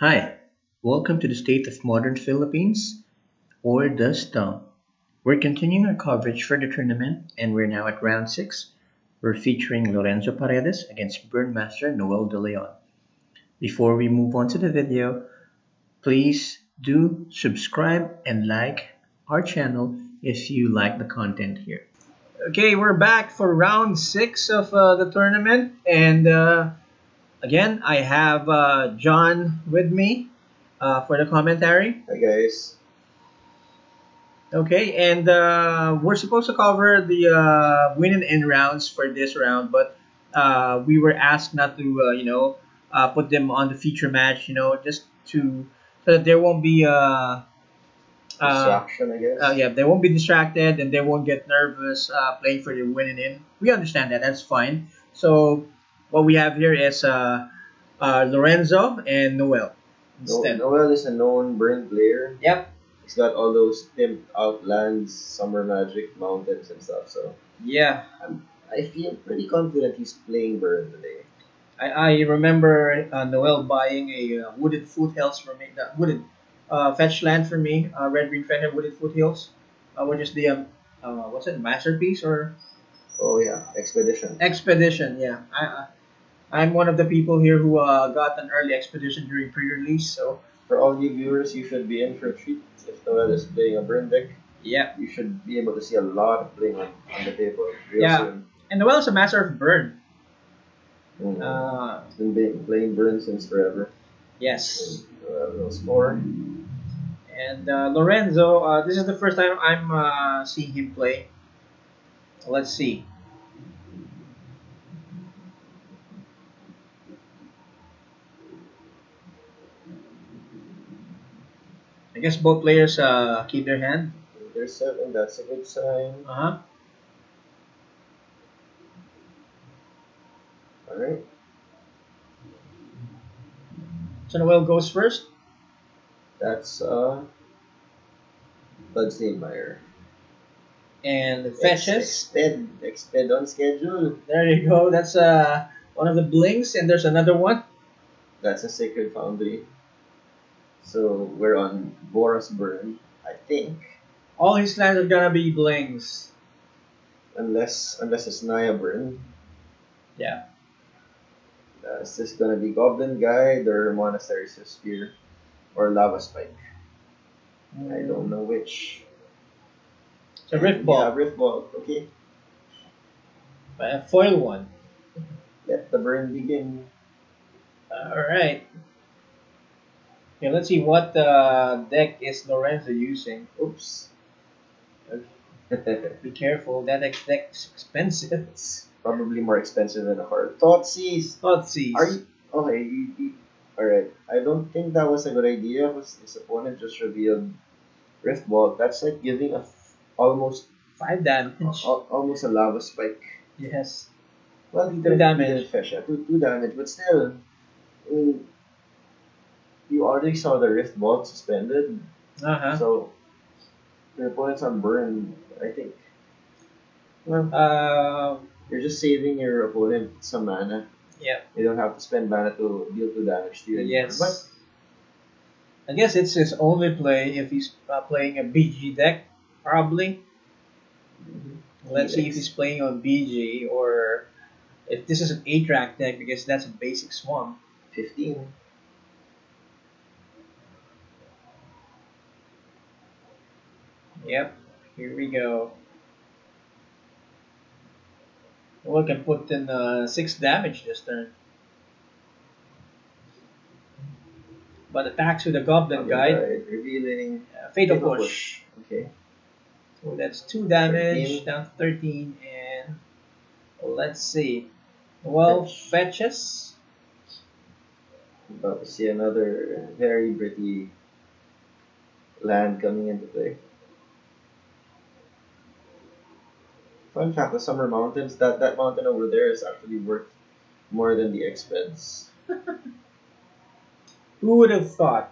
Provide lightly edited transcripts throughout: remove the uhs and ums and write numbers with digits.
Hi, welcome to the State of Modern Philippines, or the STOM. We're continuing our coverage for the tournament, and we're now at round 6. We're featuring Lorenzo Paredes against Burn Noel De Leon. Before we move on to the video, please do subscribe and like our channel if you like the content here. Okay, we're back for round 6 of the tournament, and again, I have John with me for the commentary. Hi guys. Okay, and we're supposed to cover the win and end rounds for this round, but we were asked not to, put them on the feature match, just to so that there won't be Distraction, I guess. yeah, they won't be distracted and they won't get nervous playing for the win and end. We understand that. That's fine. So what we have here is Lorenzo and Noel instead. Noel is a known burn player. Yep. He's got all those pimped out lands, summer magic, mountains, and stuff. So Yeah. I feel pretty confident he's playing burn today. I remember Noel buying a wooded foothills for me. The wooded fetch land for me. Red green fetch wooded foothills, which is the what's it, masterpiece or Oh yeah, expedition. expedition? Yeah, I'm one of the people here who got an early expedition during pre-release. So For all you viewers, you should be in for a treat. If Noel is playing a burn deck, yeah, you should be able to see a lot of playing on the table real yeah, soon. and Noel is a master of burn. Mm. Uh, He's been playing burn since forever. yes. Noel knows more. And Lorenzo, this is the first time I'm seeing him play. Let's see. I guess both players keep their hand. There's 7, that's a good sign. Uh-huh. Alright. So Noel goes first. That's Bloodstained And fetches. Exped on schedule. There you go. That's one of the blinks, and there's another one. That's a Sacred Foundry. So we're on Boros Burn, I think. All his lands are gonna be blings. Unless it's Naya Burn. Yeah. Is this gonna be Goblin Guide or Monastery Spear or Lava Spike? I don't know which. It's a rift ball, Yeah, Rift Ball. Okay. but a foil one. Let the burn begin. All right. Okay, let's see what deck is Lorenzo using. Oops. Be careful. That deck's expensive. It's probably more expensive than a card. Thoughtseize. Thoughtseize. Are you okay? Alright. I don't think that was a good idea because his opponent just revealed Rift Ball. That's like giving almost 5 damage. almost a lava spike. Yes. Well, he 2 didn't damage. fetch it. Two damage, but still, I mean, you already saw the Rift Ball suspended, Uh-huh. so your opponent's on burn. I think. Well, you're just saving your opponent some mana. Yeah. You don't have to spend mana to deal 2 damage to you anymore. Yes. But I guess it's his only play if he's playing a BG deck, probably. Let's see if he's playing on BG or if this is an 8-track deck because that's a basic swamp. 15. Yep. Here we go. Well, can put in 6 damage this turn. But attacks with a Goblin Guide. Revealing Fatal Push. Okay. So that's 2 damage 13. down to 13, and let's see. Well, fetches. About to see another very pretty land coming into play. Fun fact: the Summer Mountains, that mountain over there is actually worth more than the expeds. Who would have thought?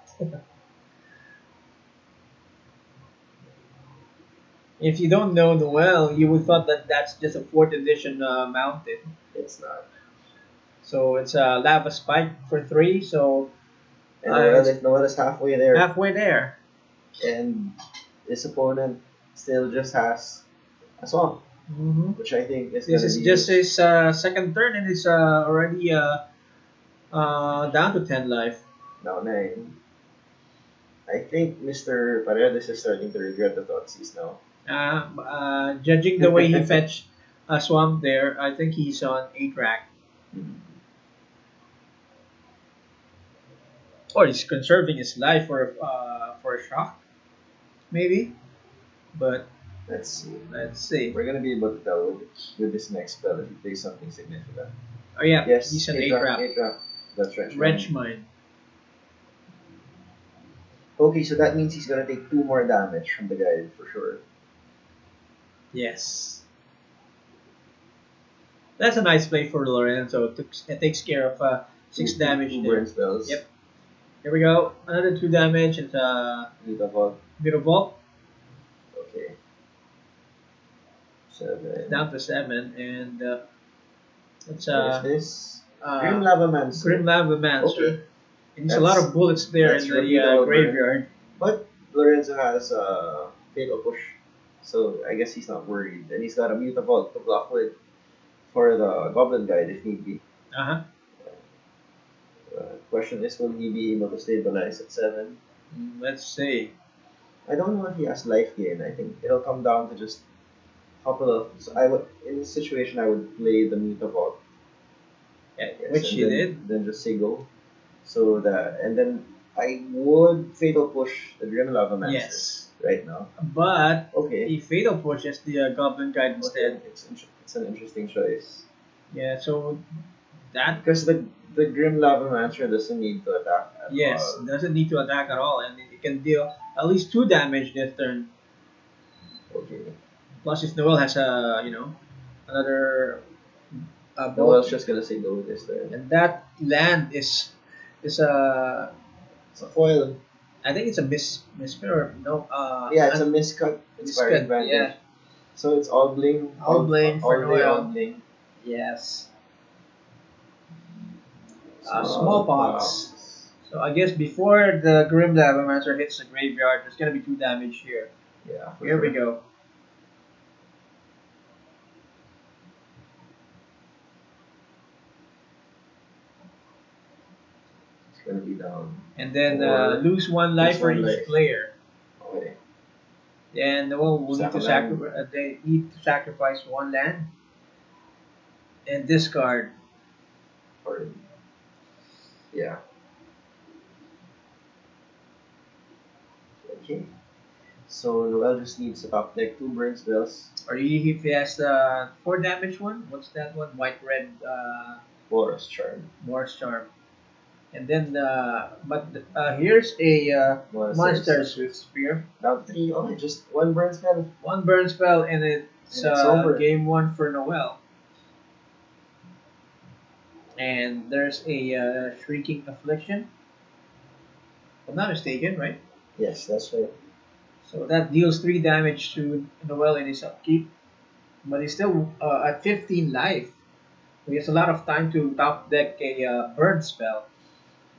If you don't know Noel, you would thought that that's just a 4th edition mountain. It's not. So it's a lava spike for 3. So And It's Noel is halfway there, halfway there. and his opponent still just has a song, Hmm. which I think is This gonna is be just his second turn, and it's already down to 10 life. now 9. I think Mr. Paredes is starting to regret the thoughts he's now. Judging the way he fetched a swamp there, I think he's on 8 rack. Or he's conserving his life for a shock, maybe. But Let's see. let's see. We're gonna be able to tell with this next spell if he plays something significant. Oh yeah, Yes, he's an 8 8 drop, rack. 8 drop. That's right. Wrench mine. Okay, so that means he's gonna take 2 more damage from the guy for sure. Yes. That's a nice play for Lorenzo. It takes care of 6 damage Two there. burn spells. Yep. Here we go. Another 2 damage. It's a Beautiful. bit of bulk. Okay. 7. Down to 7. And it's What is this? Grim uh, Lava Mancer. Grim Lava Monster. Okay. And there's a lot of bullets there in that's the repeatable graveyard. But Lorenzo has a fatal push, so I guess he's not worried. And he's got a mutable to block with for the Goblin Guide if need be. Uh-huh. Question is, will he be able to stabilize at 7? Let's see. I don't know if he has life gain. I think it'll come down to just a couple of. So I would, in this situation, I would play the mutable. Yeah, Yes, which and he then, did. Then just say go. So that, and then I would fatal push the Grim Lava Mancer Yes. right now. But Okay. he fatal pushes the Goblin Guide instead. It's an interesting choice Yeah, so that because the Grim Lava Mancer doesn't need to attack at yes, all. doesn't need to attack at all, and it can deal at least 2 damage this turn. Okay. Plus, his Noel has another Noel's bolt, just gonna say go with this turn. and that land is a It's a foil. I think it's a misspin or no Yeah, it's a miscut. Inspired miscut, advantage. yeah. So it's all bling. All bling for all day Noel. all bling. Yes. Smallpox. Smallpox. So I guess before the Grim Lavamancer hits the graveyard, there's gonna be 2 damage here. Yeah. Here we go. It's gonna be down. And then Or lose 1 life for one each life. player. Okay. And we'll need to Sack a land. they need to sacrifice 1 land and discard. Or yeah. Okay. So Noel just needs to top deck 2 burn spells. Or if he has the 4 damage one, what's that one? White red Forest Charm. Morse Charm. And then here's a monster Swift Spear. Down 3. Okay, just 1 burn spell. 1 burn spell, and it's And it's over. game 1 for Noel. And there's a Shrieking Affliction. If I'm not mistaken, right? Yes, that's right. So that deals 3 damage to Noel in his upkeep. But he's still at 15 life. So he has a lot of time to top deck a burn spell.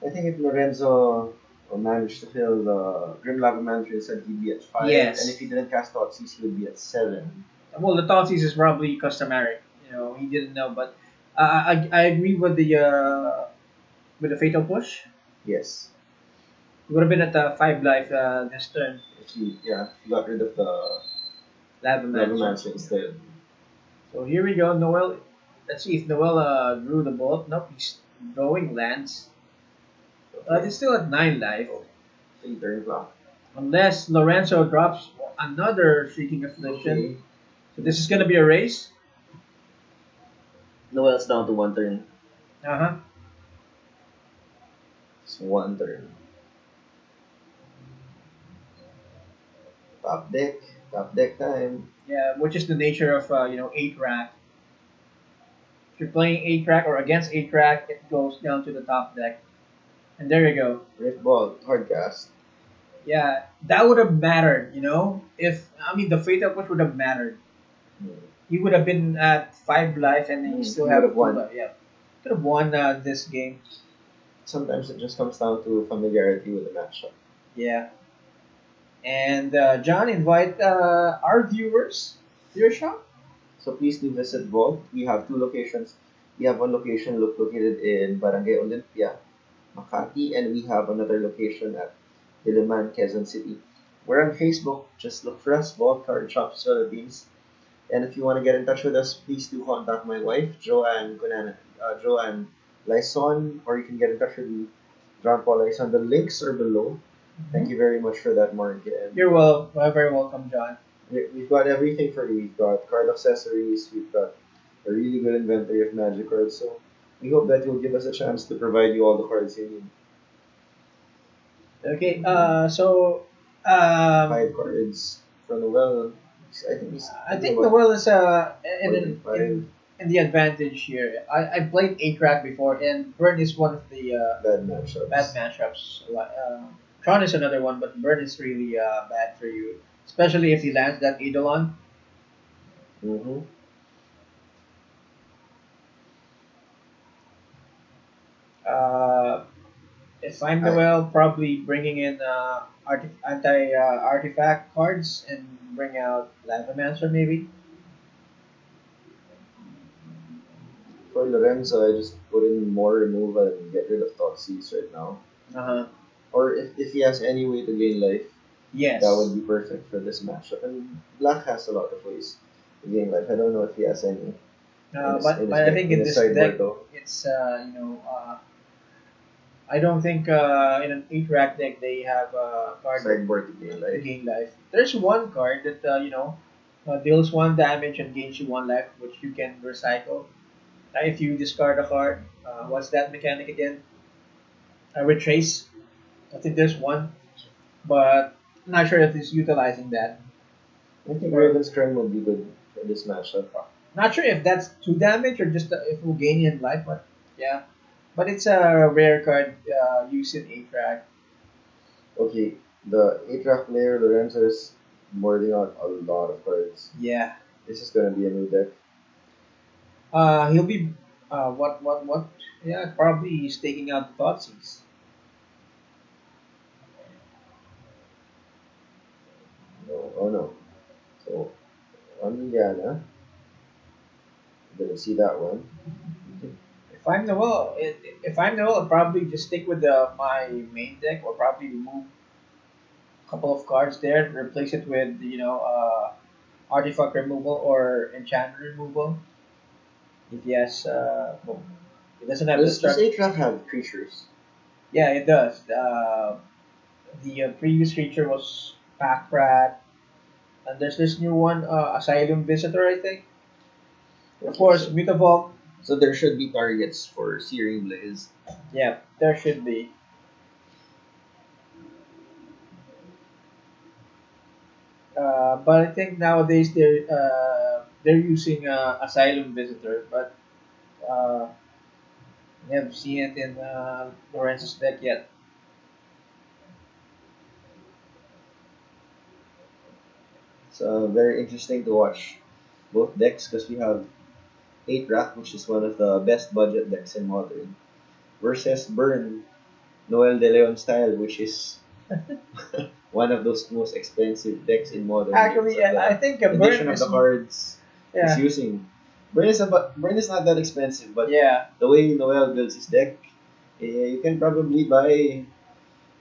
I think if Lorenzo managed to fill the Grim Lava Mancer, said he'd be at 5. Yes. And if he didn't cast Thoughtseize, he would be at 7. Well, the Thoughtseize is probably customary. He didn't know, but I agree with the fatal push. Yes. He would have been at 5 life this turn. If he got rid of the Lava Lava Mancer. Mancer instead. So here we go, Noel. Let's see if Noel drew the bolt. Nope, he's drawing lands. It's still at 9 life. 3 turn clock. Unless Lorenzo drops another Shrieking Affliction. Okay. So this is going to be a race. Noel's down to 1 turn. Uh-huh. It's 1 turn. Top deck time. Yeah, which is the nature of 8 rack. If you're playing 8 rack or against 8 rack, it goes down to the top deck. And there you go. Rift Ball, hard cast. Yeah, that would have mattered, If the fatal push would have mattered. He would have been at 5 life and then you still He have would have won. 2 life. Yeah. Could have won this game. sometimes it just comes down to familiarity with the matchup. Yeah. And John, invite our viewers to your shop. So please do visit Vault. We have two locations. We have one location located in Barangay Olympia, Makati, and we have another location at Diliman, Quezon City. We're on Facebook. Just look for us, Vault Card Shops Philippines. And if you want to get in touch with us, please do contact my wife, Joanne Lyson, or you can get in touch with me, John Paul Lyson. The links are below. Thank you very much for that, Mark. And You're very welcome, John. we've got everything for you. We've got card accessories. We've got a really good inventory of magic cards. So we hope that you'll give us a chance to provide you all the cards you need. Okay. So, 5 cards for Noel. I think he's I think about Noel is more than five in the advantage here. I played A track before, and Burn is one of the bad matchups. bad matchups. Tron is another one, but Burn is really bad for you, especially if he lands that Eidolon. Mm-hmm. Uh, if I'm I, Noel, probably bringing in anti artifact cards and bring out Lavamancer maybe. for Lorenzo, I just put in more removal and get rid of Toxis right now. Uh huh. Or if he has any way to gain life, that Yes. would be perfect for this matchup. And Black has a lot of ways to gain life. I don't know if he has any But in his but I deck think in in his this sideboard deck though. it's I don't think in an 8 rack deck they have a card that Sideboard to gain to life. gain life. There's one card that deals 1 damage and gains you 1 life, which you can recycle. If you discard a card, what's that mechanic again? Retrace. I think there's one, but I'm not sure if it's utilizing that. I think Or Raven's Crown would be good for this matchup. not sure if that's 2 damage or just if it will gain you in life, but yeah. But it's a rare card used in 8 rack. Okay, the 8 draft player Lorenzo is boarding out a lot of cards. Yeah. This is gonna be a new deck. He'll be what? Yeah, probably he's taking out the Thoughtseize. No, oh no. So on Liliana, didn't see that one. If I'm Noel, I'll probably just stick with my main deck, or probably remove a couple of cards there, replace it with artifact removal or enchantment removal. If he has, well, he doesn't have Does destruct. 8 draft have creatures? Yeah, it does. The previous creature was Pack Rat, and there's this new one, Asylum Visitor, I think. Of Okay, course, Mutavault. so there should be targets for Searing Blaze. Yeah, there should be. But I think nowadays they're using Asylum Visitor, but uh, I haven't seen it in Lorenzo's deck yet. It's very interesting to watch both decks because we have 8 draft, which is one of the best budget decks in Modern, versus Burn Noel de Leon style, which is one of those most expensive decks in Modern because Actually, of I the think a addition burn of is the cards it's yeah, using. Burn is not that expensive, but yeah, the way Noel builds his deck, you can probably buy a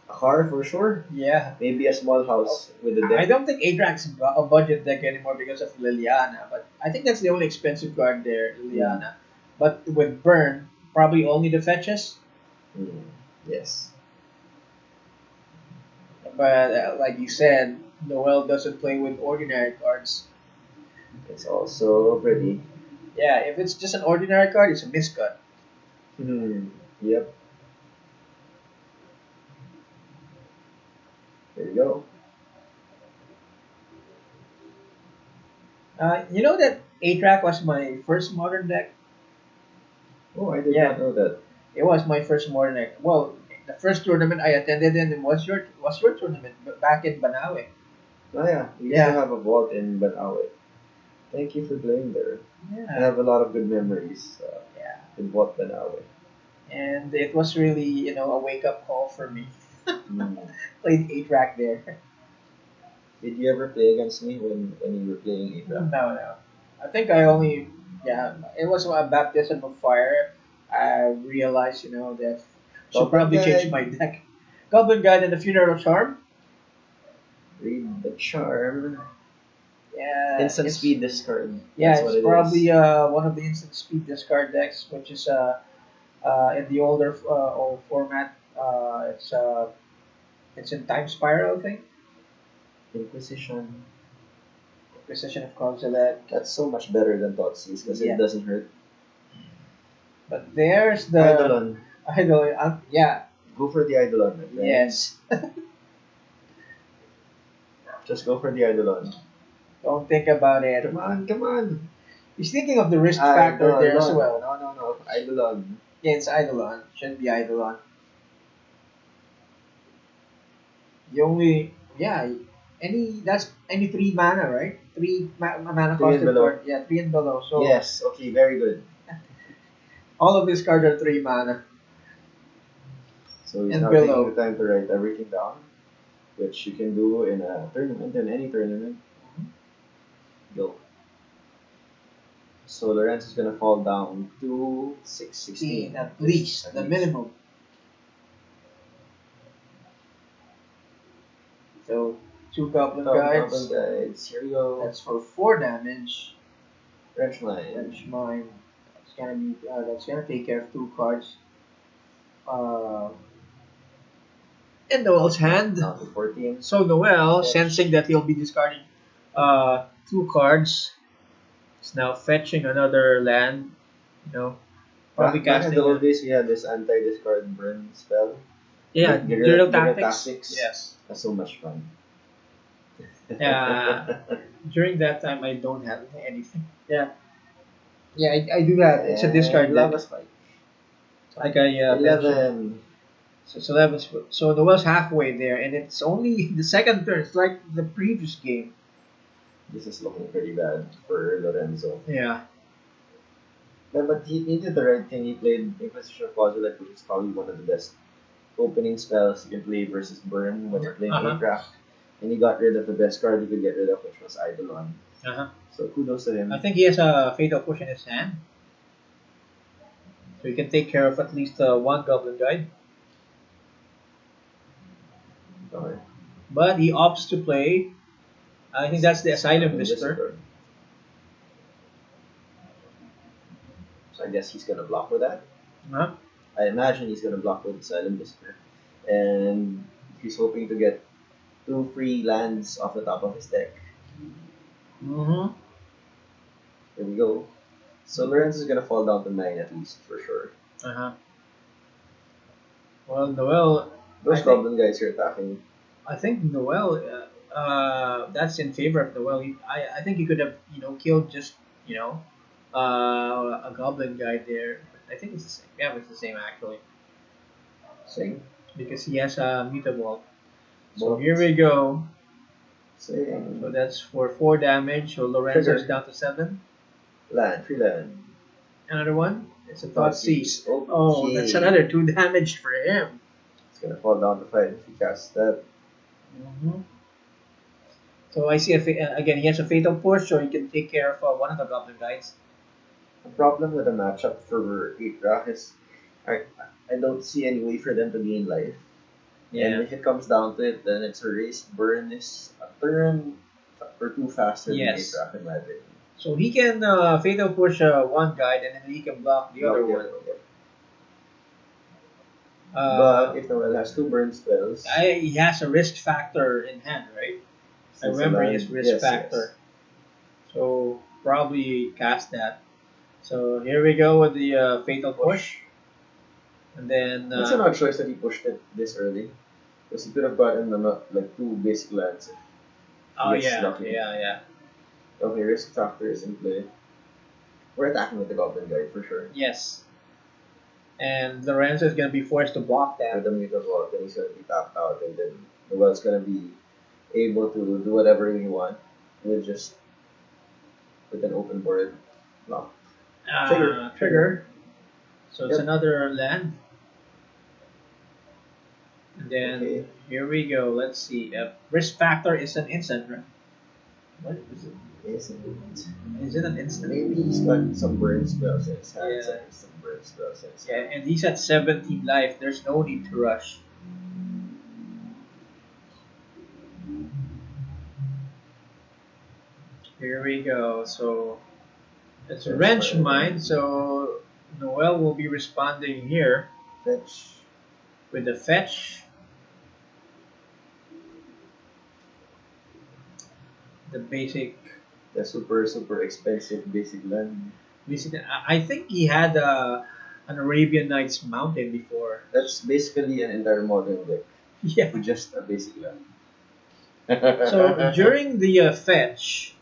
car for sure. yeah. Maybe a small house with a I deck. don't think Atrax is a budget deck anymore because of Liliana, but I think that's the only expensive card there, Mm. Liliana. But with Burn, probably only the fetches. Mm. Yes. But like you said, Noel doesn't play with ordinary cards. It's also pretty. Yeah, if it's just an ordinary card, it's a miscut. Hmm. Yep. There you go. You know that A-Track was my first modern deck? Oh, I did Yeah, not know that. it was my first modern deck. Well, the first tournament I attended in was your tournament back in Banawe. Oh yeah, we used to Yeah, have a vault in Banawe. Thank you for playing there. I yeah, have a lot of good memories yeah, in Vault Banawe. and it was really a wake up call for me. Mm. Played 8 rack there. Did you ever play against me when you were playing No, Apex? no. I think I only, yeah, it was a baptism of fire. I realized, that I should Goblin probably change Guide, my deck. Goblin Guide and the Funeral Charm. read the charm. Yeah, Instant speed discard. yeah, That's what it's it is. probably one of the instant speed discard decks, which is in the older old format. It's in Time Spiral, I think. Inquisition. Precision of Consulate. That's so much better than Thoughtseize because it Yeah, doesn't hurt. but there's the Eidolon. idol. Yeah, Go for the Eidolon, my friend. yes. Just go for the Eidolon. Don't think about it. Come on, come on. He's thinking of the risk factor there as Eidolon. well. No. Eidolon. Yeah, it's Eidolon. Shouldn't be Eidolon. The only, yeah, any 3 mana, right? Mana Three cost and per below. card. Yeah, 3 and below. So Yes, okay, very good. all of these cards are 3 mana So he's and now taking below. the time to write everything down, which you can do in a tournament, in any tournament. Go. So Lorenzo's gonna fall down to 16 At least the minimum. So 2 Goblin Guides. Goblin Guides. Here we go. That's for 4 damage. Wrench Mine. Bench mine. That's gonna take care of 2 cards. Uh, in Noel's hand. Down to 14. So Noel, Fetch. sensing that he'll be discarding 2 cards, is now fetching another land. Probably Back in casting. the old days, we had this anti-discard burn spell. Yeah, Guerrilla guerrilla tactics. Yes. That's so much fun. Yeah. During that time, I don't have anything. Yeah. Yeah, I do have. It's a discard deck. Lava Spike. Like I mentioned. 11. So 11. So Noel's halfway there, and it's only the second turn. It's like the previous game. This is looking pretty bad for Lorenzo. Yeah. But he did the right thing. He played Inquisition of Kozilek, which is probably one of the best opening spells you can play versus Burn when you're playing Aircraft. And he got rid of the best card he could get rid of, which was Eidolon. So kudos to him. I think he has a Fatal Push in his hand. So he can take care of at least 1 Goblin Guide. Okay. But he opts to play, I think that's the Asylum Visitor. So I guess he's gonna block with that. Huh? I imagine he's gonna block with Asylum Visitor. And he's hoping to get 2 free lands off the top of his deck. Mm-hmm. Here we go. So Lorenzo's gonna fall down to 9 at least, for sure. Uh-huh. Well, Noel, Those Goblin guys are attacking. I think Noel, that's in favor of Noel. I think he could have, killed just, a Goblin Guide there. I think it's the same. Yeah, it's the same actually. Same. Because he has a Mutable. So Bolt. here we go. Same. So that's for 4 damage. So Lorenzo's Trigger. down to 7. Land, free land. Another one. It's a Thought Seize. Okay. Oh, that's another 2 damage for him. It's gonna fall down to 5 if he casts that. Mm-hmm. So I see again he has a Fatal Push, so he can take care of one of the Goblin Guides. The problem with the matchup for 8 Rock is I don't see any way for them to gain life. And if it comes down to it, then it's a race. Burn is a turn or 2 faster than 8 Rock in my opinion. So he can Fatal Push 1 guide, and then he can block the other one. But if Noel has 2 burn spells, He has a risk factor in hand, right? I remember his risk factor. Yes. So probably cast that. So here we go with the Fatal Push. And then... it's an odd choice that he pushed it this early. Because he could have gotten like 2 basic lands. Oh Yes, yeah, lucky. yeah. Okay, risk factor is in play. We're attacking with the Goblin Guide for sure. Yes. And Lorenzo is going to be forced to block With that. the Mutable, then he's going to be tapped out, and then Noel's going to be able to do whatever we want with an open board block. Trigger. So it's Yep. another land. Okay. Then here we go. Let's see. Risk factor is an instant, right? What is it? Isn't. Is it an instant? Maybe he's got some burn spells in his hands. Yeah. And some burn spells in his Yeah, hand. and he's at 17 life. There's no need to rush. Here we go. So it's a wrench mine. So Noel will be responding here Fetch. with the fetch, the basic. The super expensive basic land. I think he had an Arabian Nights mountain before. That's basically an entire modern deck Yeah. with just a basic land. So during the fetch,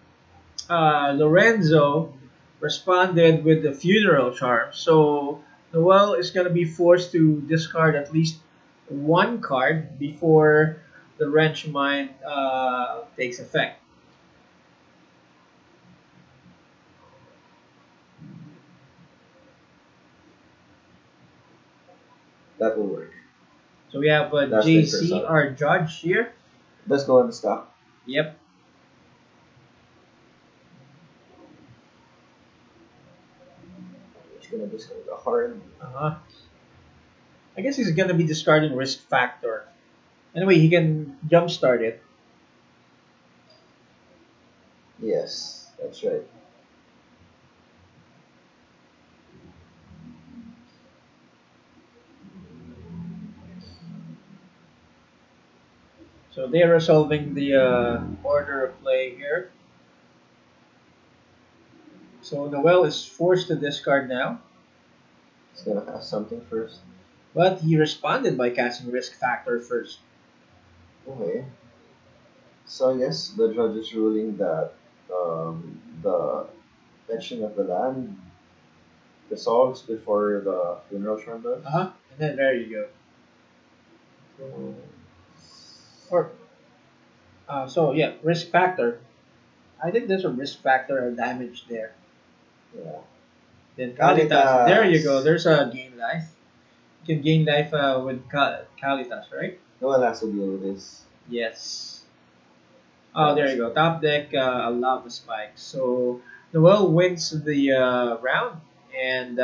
Lorenzo responded with the funeral charm. So Noel is going to be forced to discard at least one card before the wrench mine takes effect. That will work. So we have That's the first JC, one. our judge here. Let's go on the stock. Yep. He's gonna discard a card. Uh-huh. I guess he's going to be discarding risk factor. Anyway, he can jumpstart it. Yes, that's right. So they're resolving the order of play here. So Noel is forced to discard now, He's gonna cast something first. but he responded by casting risk factor first. Okay. So yes, the judge is ruling that the fetching of the land resolves before the funeral charm does. Uh-huh. And then there you go. So, Or so yeah, risk factor. I think there's a risk factor damage there. yeah. Then Kalitas. Kalitas. There you go. There's a gain life. You can gain life with Kalitas, right? Noel has to deal with this. Yes. Oh, there you go. Top deck, a lava spike. So Noel wins the round, and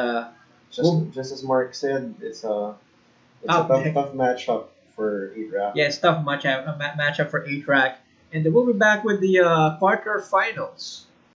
Just Well- just as Mark said, it's a Top deck. tough matchup for Idra. yeah, it's tough matchup for 8 rack. And we'll be back with the quarterfinals.